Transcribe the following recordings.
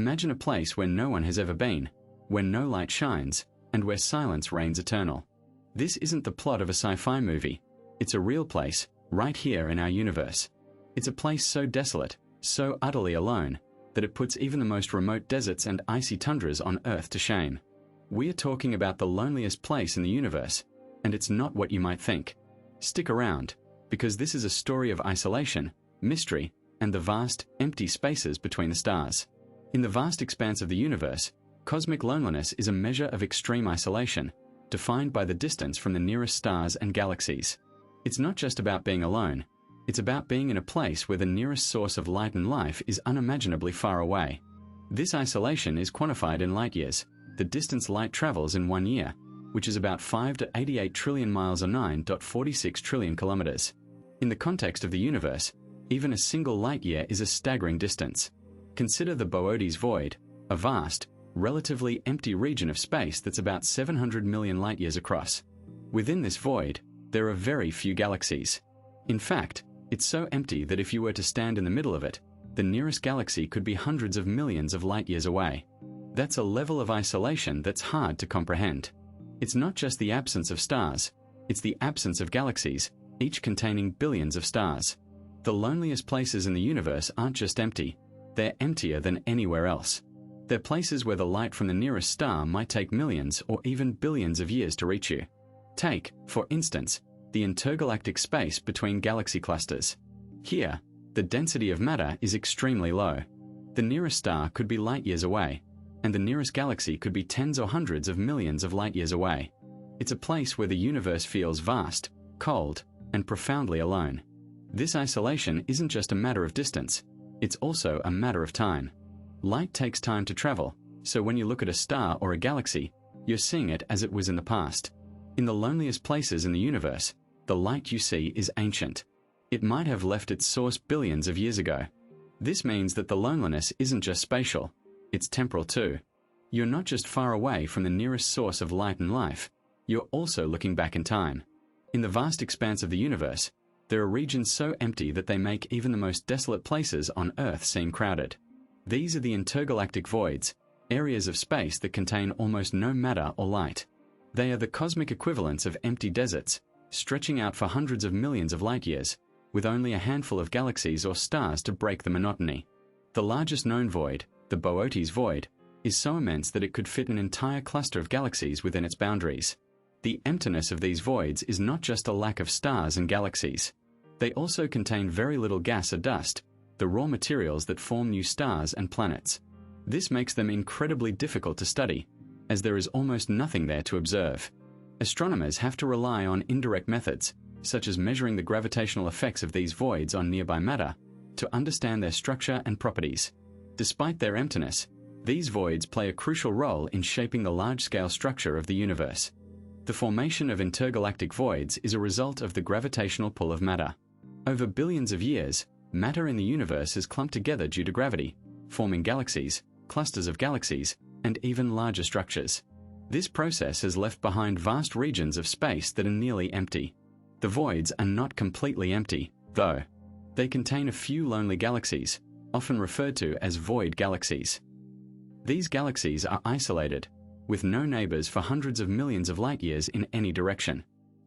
Imagine a place where no one has ever been, where no light shines, and where silence reigns eternal. This isn't the plot of a sci-fi movie. It's a real place, right here in our universe. It's a place so desolate, so utterly alone, that it puts even the most remote deserts and icy tundras on Earth to shame. We are talking about the loneliest place in the universe, and it's not what you might think. Stick around, because this is a story of isolation, mystery, and the vast, empty spaces between the stars. In the vast expanse of the universe, cosmic loneliness is a measure of extreme isolation, defined by the distance from the nearest stars and galaxies. It's not just about being alone, it's about being in a place where the nearest source of light and life is unimaginably far away. This isolation is quantified in light years, the distance light travels in 1 year, which is about 5 to 88 trillion miles or 9.46 trillion kilometers. In the context of the universe, even a single light year is a staggering distance. Consider the Boötes void, a vast, relatively empty region of space that's about 700 million light-years across. Within this void, there are very few galaxies. In fact, it's so empty that if you were to stand in the middle of it, the nearest galaxy could be hundreds of millions of light-years away. That's a level of isolation that's hard to comprehend. It's not just the absence of stars, it's the absence of galaxies, each containing billions of stars. The loneliest places in the universe aren't just empty, they're emptier than anywhere else. They're places where the light from the nearest star might take millions or even billions of years to reach you. Take, for instance, the intergalactic space between galaxy clusters. Here, the density of matter is extremely low. The nearest star could be light-years away, and the nearest galaxy could be tens or hundreds of millions of light-years away. It's a place where the universe feels vast, cold, and profoundly alone. This isolation isn't just a matter of distance, it's also a matter of time. Light takes time to travel, so when you look at a star or a galaxy, you're seeing it as it was in the past. In the loneliest places in the universe, the light you see is ancient. It might have left its source billions of years ago. This means that the loneliness isn't just spatial, it's temporal too. You're not just far away from the nearest source of light and life, you're also looking back in time. In the vast expanse of the universe, there are regions so empty that they make even the most desolate places on Earth seem crowded. These are the intergalactic voids, areas of space that contain almost no matter or light. They are the cosmic equivalents of empty deserts, stretching out for hundreds of millions of light-years, with only a handful of galaxies or stars to break the monotony. The largest known void, the Boötes void, is so immense that it could fit an entire cluster of galaxies within its boundaries. The emptiness of these voids is not just a lack of stars and galaxies. They also contain very little gas or dust, the raw materials that form new stars and planets. This makes them incredibly difficult to study, as there is almost nothing there to observe. Astronomers have to rely on indirect methods, such as measuring the gravitational effects of these voids on nearby matter, to understand their structure and properties. Despite their emptiness, these voids play a crucial role in shaping the large-scale structure of the universe. The formation of intergalactic voids is a result of the gravitational pull of matter. Over billions of years, matter in the universe has clumped together due to gravity, forming galaxies, clusters of galaxies, and even larger structures. This process has left behind vast regions of space that are nearly empty. The voids are not completely empty, though. They contain a few lonely galaxies, often referred to as void galaxies. These galaxies are isolated, with no neighbors for hundreds of millions of light-years in any direction.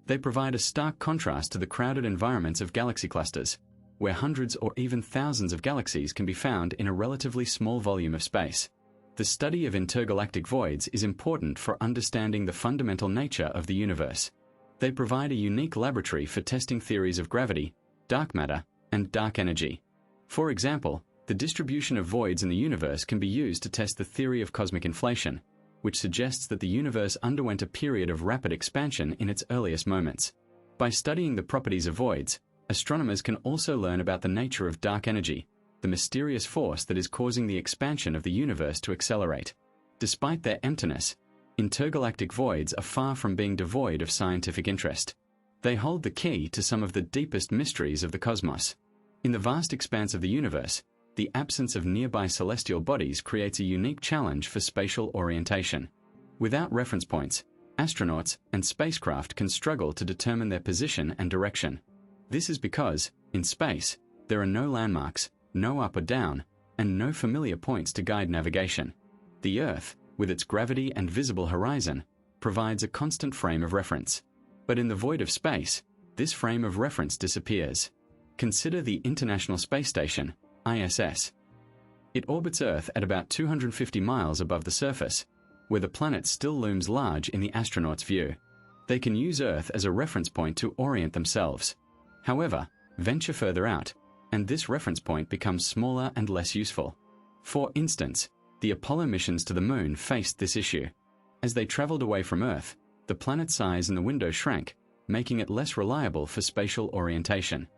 They provide a stark contrast to the crowded environments of galaxy clusters, where hundreds or even thousands of galaxies can be found in a relatively small volume of space. The study of intergalactic voids is important for understanding the fundamental nature of the universe. They provide a unique laboratory for testing theories of gravity, dark matter, and dark energy. For example, the distribution of voids in the universe can be used to test the theory of cosmic inflation, which suggests that the universe underwent a period of rapid expansion in its earliest moments. By studying the properties of voids, astronomers can also learn about the nature of dark energy, the mysterious force that is causing the expansion of the universe to accelerate. Despite their emptiness, intergalactic voids are far from being devoid of scientific interest. They hold the key to some of the deepest mysteries of the cosmos. In the vast expanse of the universe, the absence of nearby celestial bodies creates a unique challenge for spatial orientation. Without reference points, astronauts and spacecraft can struggle to determine their position and direction. This is because, in space, there are no landmarks, no up or down, and no familiar points to guide navigation. The Earth, with its gravity and visible horizon, provides a constant frame of reference. But in the void of space, this frame of reference disappears. Consider the International Space Station, ISS. It orbits Earth at about 250 miles above the surface, where the planet still looms large in the astronaut's view. They can use Earth as a reference point to orient themselves. However, venture further out, and this reference point becomes smaller and less useful. For instance, the Apollo missions to the Moon faced this issue. As they traveled away from Earth, the planet's size in the window shrank, making it less reliable for spatial orientation.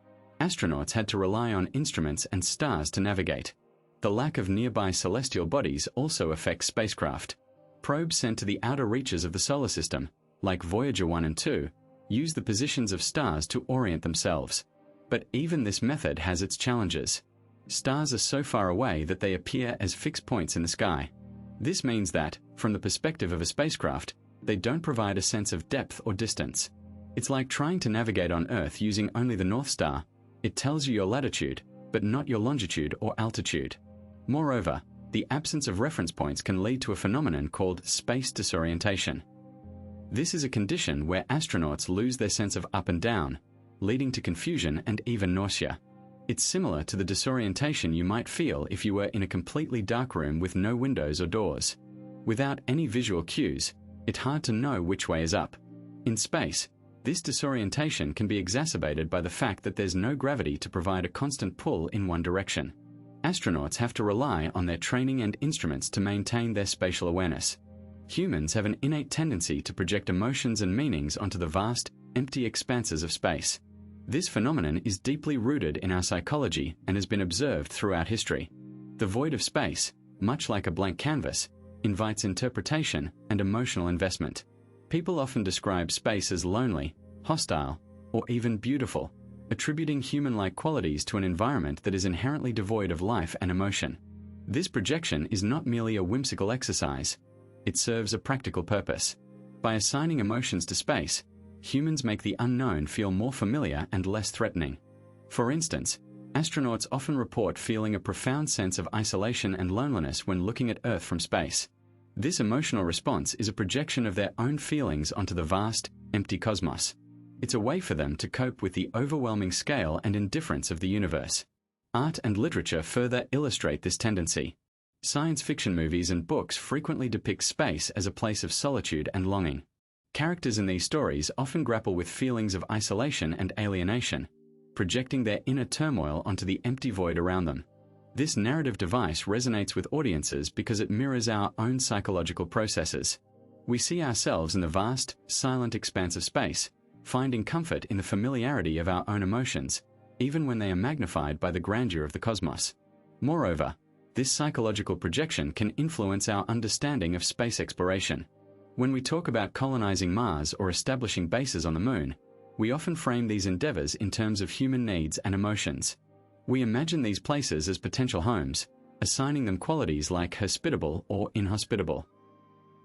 Astronauts had to rely on instruments and stars to navigate. The lack of nearby celestial bodies also affects spacecraft. Probes sent to the outer reaches of the solar system, like Voyager 1 and 2, use the positions of stars to orient themselves. But even this method has its challenges. Stars are so far away that they appear as fixed points in the sky. This means that, from the perspective of a spacecraft, they don't provide a sense of depth or distance. It's like trying to navigate on Earth using only the North Star. It tells you your latitude, but not your longitude or altitude. Moreover, the absence of reference points can lead to a phenomenon called space disorientation. This is a condition where astronauts lose their sense of up and down, leading to confusion and even nausea. It's similar to the disorientation you might feel if you were in a completely dark room with no windows or doors. Without any visual cues, it's hard to know which way is up. In space, this disorientation can be exacerbated by the fact that there's no gravity to provide a constant pull in one direction. Astronauts have to rely on their training and instruments to maintain their spatial awareness. Humans have an innate tendency to project emotions and meanings onto the vast, empty expanses of space. This phenomenon is deeply rooted in our psychology and has been observed throughout history. The void of space, much like a blank canvas, invites interpretation and emotional investment. People often describe space as lonely, hostile, or even beautiful, attributing human-like qualities to an environment that is inherently devoid of life and emotion. This projection is not merely a whimsical exercise. It serves a practical purpose. By assigning emotions to space, humans make the unknown feel more familiar and less threatening. For instance, astronauts often report feeling a profound sense of isolation and loneliness when looking at Earth from space. This emotional response is a projection of their own feelings onto the vast, empty cosmos. It's a way for them to cope with the overwhelming scale and indifference of the universe. Art and literature further illustrate this tendency. Science fiction movies and books frequently depict space as a place of solitude and longing. Characters in these stories often grapple with feelings of isolation and alienation, projecting their inner turmoil onto the empty void around them. This narrative device resonates with audiences because it mirrors our own psychological processes. We see ourselves in the vast, silent expanse of space, finding comfort in the familiarity of our own emotions, even when they are magnified by the grandeur of the cosmos. Moreover, this psychological projection can influence our understanding of space exploration. When we talk about colonizing Mars or establishing bases on the Moon, we often frame these endeavors in terms of human needs and emotions. We imagine these places as potential homes, assigning them qualities like hospitable or inhospitable.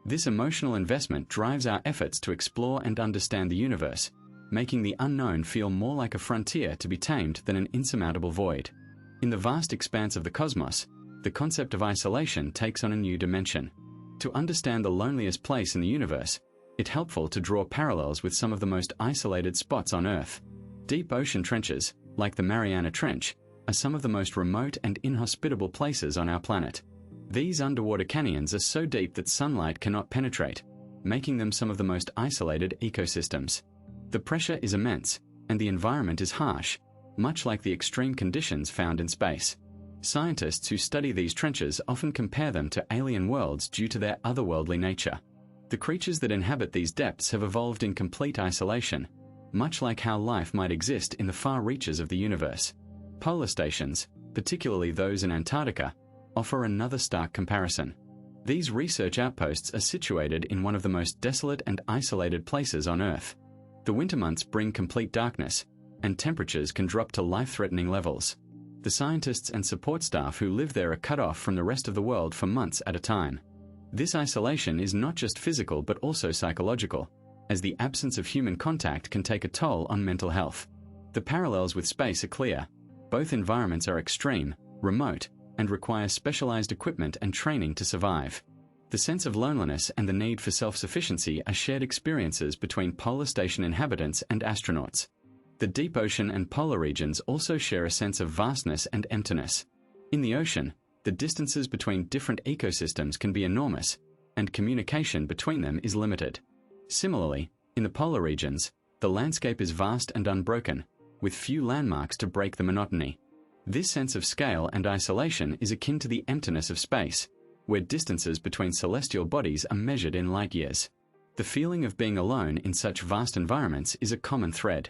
This emotional investment drives our efforts to explore and understand the universe, making the unknown feel more like a frontier to be tamed than an insurmountable void. In the vast expanse of the cosmos, the concept of isolation takes on a new dimension. To understand the loneliest place in the universe, it's helpful to draw parallels with some of the most isolated spots on Earth. Deep ocean trenches, like the Mariana Trench, are some of the most remote and inhospitable places on our planet. These underwater canyons are so deep that sunlight cannot penetrate, making them some of the most isolated ecosystems. The pressure is immense, and the environment is harsh, much like the extreme conditions found in space. Scientists who study these trenches often compare them to alien worlds due to their otherworldly nature. The creatures that inhabit these depths have evolved in complete isolation, much like how life might exist in the far reaches of the universe. Polar stations, particularly those in Antarctica, offer another stark comparison. These research outposts are situated in one of the most desolate and isolated places on Earth. The winter months bring complete darkness, and temperatures can drop to life-threatening levels. The scientists and support staff who live there are cut off from the rest of the world for months at a time. This isolation is not just physical but also psychological, as the absence of human contact can take a toll on mental health. The parallels with space are clear. Both environments are extreme, remote, and require specialized equipment and training to survive. The sense of loneliness and the need for self-sufficiency are shared experiences between polar station inhabitants and astronauts. The deep ocean and polar regions also share a sense of vastness and emptiness. In the ocean, the distances between different ecosystems can be enormous, and communication between them is limited. Similarly, in the polar regions, the landscape is vast and unbroken, with few landmarks to break the monotony. This sense of scale and isolation is akin to the emptiness of space, where distances between celestial bodies are measured in light years. The feeling of being alone in such vast environments is a common thread.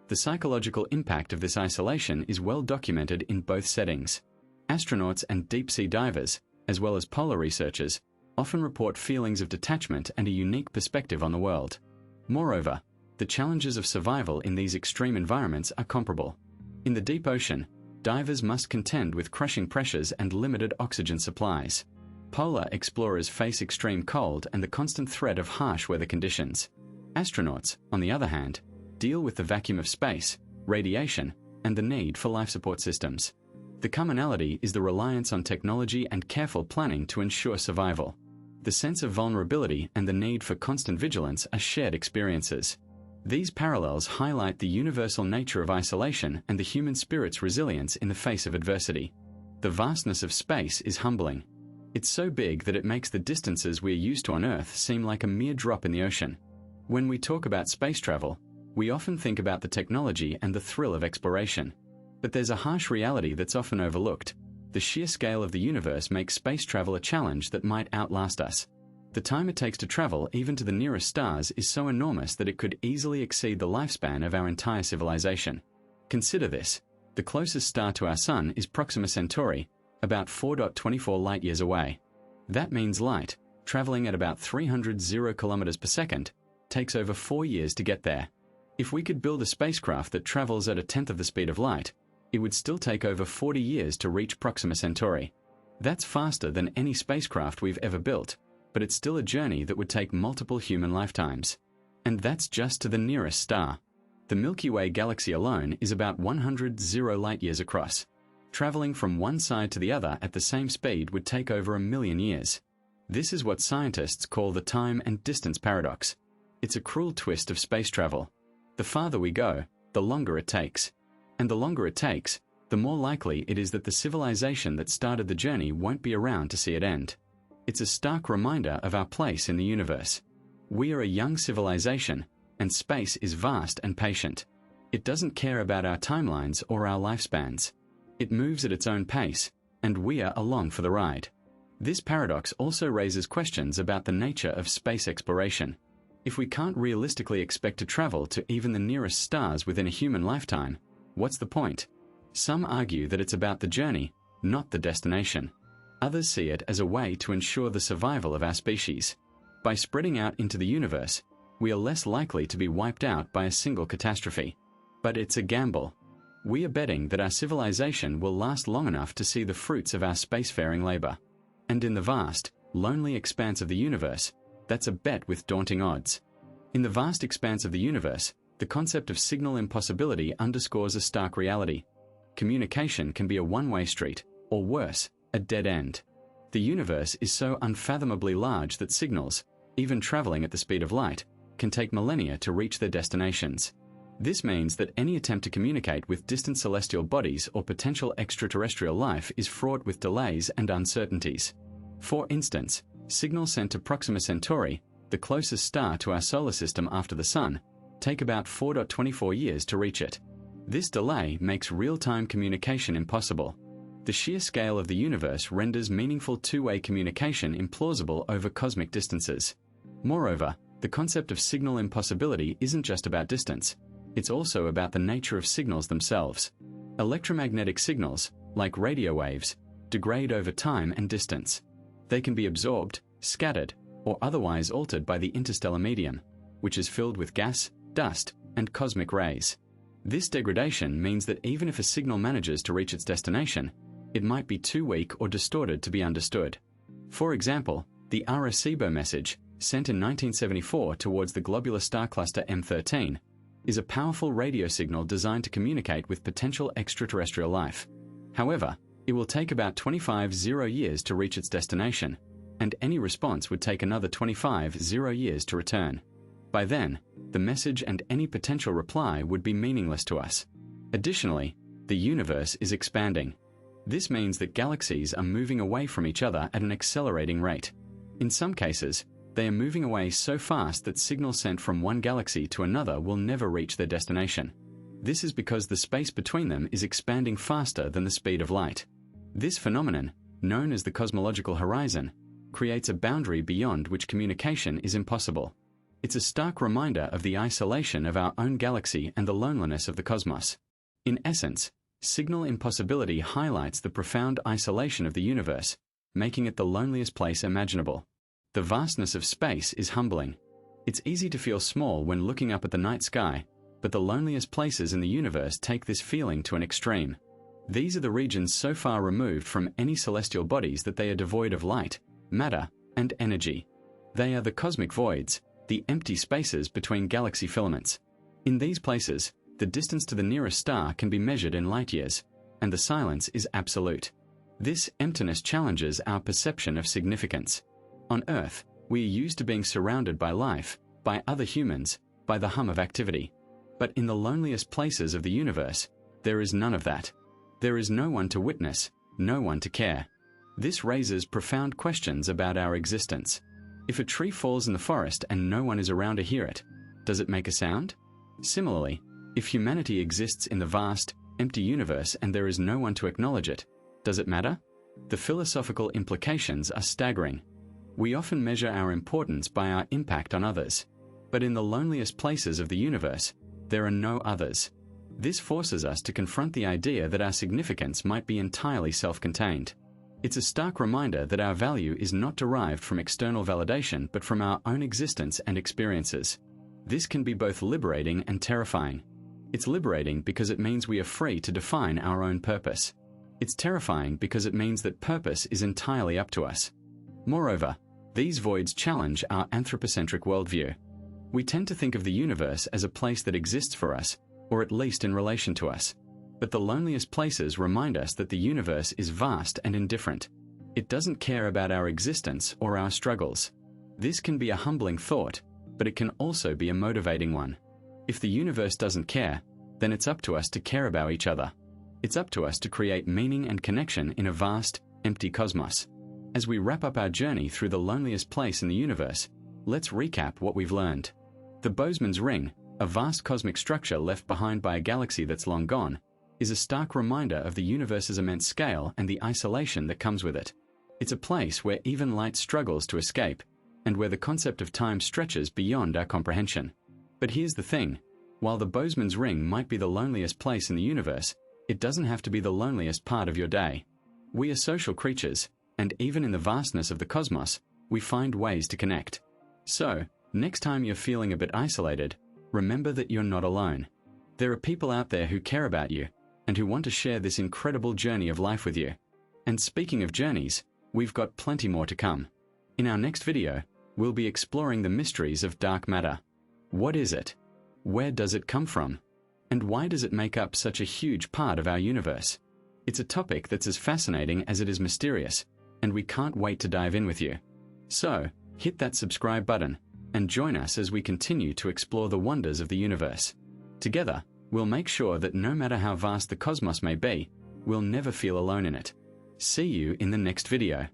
The psychological impact of this isolation is well documented in both settings. Astronauts and deep-sea divers, as well as polar researchers, often report feelings of detachment and a unique perspective on the world. Moreover, the challenges of survival in these extreme environments are comparable. In the deep ocean, divers must contend with crushing pressures and limited oxygen supplies. Polar explorers face extreme cold and the constant threat of harsh weather conditions. Astronauts, on the other hand, deal with the vacuum of space, radiation, and the need for life support systems. The commonality is the reliance on technology and careful planning to ensure survival. The sense of vulnerability and the need for constant vigilance are shared experiences. These parallels highlight the universal nature of isolation and the human spirit's resilience in the face of adversity. The vastness of space is humbling. It's so big that it makes the distances we're used to on Earth seem like a mere drop in the ocean. When we talk about space travel, we often think about the technology and the thrill of exploration. But there's a harsh reality that's often overlooked. The sheer scale of the universe makes space travel a challenge that might outlast us. The time it takes to travel even to the nearest stars is so enormous that it could easily exceed the lifespan of our entire civilization. Consider this. The closest star to our Sun is Proxima Centauri, about 4.24 light-years away. That means light, traveling at about 300 kilometers per second, takes over 4 years to get there. If we could build a spacecraft that travels at a tenth of the speed of light, it would still take over 40 years to reach Proxima Centauri. That's faster than any spacecraft we've ever built, but it's still a journey that would take multiple human lifetimes. And that's just to the nearest star. The Milky Way galaxy alone is about 100 light-years across. Traveling from one side to the other at the same speed would take over 1,000,000 years. This is what scientists call the time and distance paradox. It's a cruel twist of space travel. The farther we go, the longer it takes. And the longer it takes, the more likely it is that the civilization that started the journey won't be around to see it end. It's a stark reminder of our place in the universe. We are a young civilization, and space is vast and patient. It doesn't care about our timelines or our lifespans. It moves at its own pace, and we are along for the ride. This paradox also raises questions about the nature of space exploration. If we can't realistically expect to travel to even the nearest stars within a human lifetime, what's the point? Some argue that it's about the journey, not the destination. Others see it as a way to ensure the survival of our species. By spreading out into the universe, we are less likely to be wiped out by a single catastrophe. But it's a gamble. We are betting that our civilization will last long enough to see the fruits of our spacefaring labor. And in the vast, lonely expanse of the universe, that's a bet with daunting odds. In the vast expanse of the universe, the concept of signal impossibility underscores a stark reality. Communication can be a one-way street, or worse, a dead end. The universe is so unfathomably large that signals, even traveling at the speed of light, can take millennia to reach their destinations. This means that any attempt to communicate with distant celestial bodies or potential extraterrestrial life is fraught with delays and uncertainties. For instance, signals sent to Proxima Centauri, the closest star to our solar system after the Sun, take about 4.24 years to reach it. This delay makes real-time communication impossible. The sheer scale of the universe renders meaningful two-way communication implausible over cosmic distances. Moreover, the concept of signal impossibility isn't just about distance. It's also about the nature of signals themselves. Electromagnetic signals, like radio waves, degrade over time and distance. They can be absorbed, scattered, or otherwise altered by the interstellar medium, which is filled with gas, dust, and cosmic rays. This degradation means that even if a signal manages to reach its destination, it might be too weak or distorted to be understood. For example, the Arecibo message, sent in 1974 towards the globular star cluster M13, is a powerful radio signal designed to communicate with potential extraterrestrial life. However, It will take about 25 years to reach its destination, and any response would take another 25 years to return. By then, the message and any potential reply would be meaningless to us. Additionally, the universe is expanding. This means that galaxies are moving away from each other at an accelerating rate. In some cases, they are moving away so fast that signals sent from one galaxy to another will never reach their destination. This is because the space between them is expanding faster than the speed of light. This phenomenon, known as the cosmological horizon, creates a boundary beyond which communication is impossible. It's a stark reminder of the isolation of our own galaxy and the loneliness of the cosmos. In essence, signal impossibility highlights the profound isolation of the universe, making it the loneliest place imaginable. The vastness of space is humbling. It's easy to feel small when looking up at the night sky, but the loneliest places in the universe take this feeling to an extreme. These are the regions so far removed from any celestial bodies that they are devoid of light, matter, and energy. They are the cosmic voids, the empty spaces between galaxy filaments. In these places, the distance to the nearest star can be measured in light years, and the silence is absolute. This emptiness challenges our perception of significance. On Earth, we are used to being surrounded by life, by other humans, by the hum of activity. But in the loneliest places of the universe, there is none of that. There is no one to witness, no one to care. This raises profound questions about our existence. If a tree falls in the forest and no one is around to hear it, does it make a sound? Similarly, if humanity exists in the vast, empty universe and there is no one to acknowledge it, does it matter? The philosophical implications are staggering. We often measure our importance by our impact on others. But in the loneliest places of the universe, there are no others. This forces us to confront the idea that our significance might be entirely self-contained. It's a stark reminder that our value is not derived from external validation but from our own existence and experiences. This can be both liberating and terrifying. It's liberating because it means we are free to define our own purpose. It's terrifying because it means that purpose is entirely up to us. Moreover, these voids challenge our anthropocentric worldview. We tend to think of the universe as a place that exists for us, or at least in relation to us. But the loneliest places remind us that the universe is vast and indifferent. It doesn't care about our existence or our struggles. This can be a humbling thought, but it can also be a motivating one. If the universe doesn't care, then it's up to us to care about each other. It's up to us to create meaning and connection in a vast, empty cosmos. As we wrap up our journey through the loneliest place in the universe, let's recap what we've learned. The Boseman's Ring, a vast cosmic structure left behind by a galaxy that's long gone, is a stark reminder of the universe's immense scale and the isolation that comes with it. It's a place where even light struggles to escape, and where the concept of time stretches beyond our comprehension. But here's the thing, while the Boseman's Ring might be the loneliest place in the universe, it doesn't have to be the loneliest part of your day. We are social creatures, and even in the vastness of the cosmos, we find ways to connect. So, next time you're feeling a bit isolated, remember that you're not alone. There are people out there who care about you, and who want to share this incredible journey of life with you. And speaking of journeys, we've got plenty more to come. In our next video, we'll be exploring the mysteries of dark matter. What is it? Where does it come from? And why does it make up such a huge part of our universe? It's a topic that's as fascinating as it is mysterious, and we can't wait to dive in with you. So, hit that subscribe button, and join us as we continue to explore the wonders of the universe. Together, we'll make sure that no matter how vast the cosmos may be, we'll never feel alone in it. See you in the next video.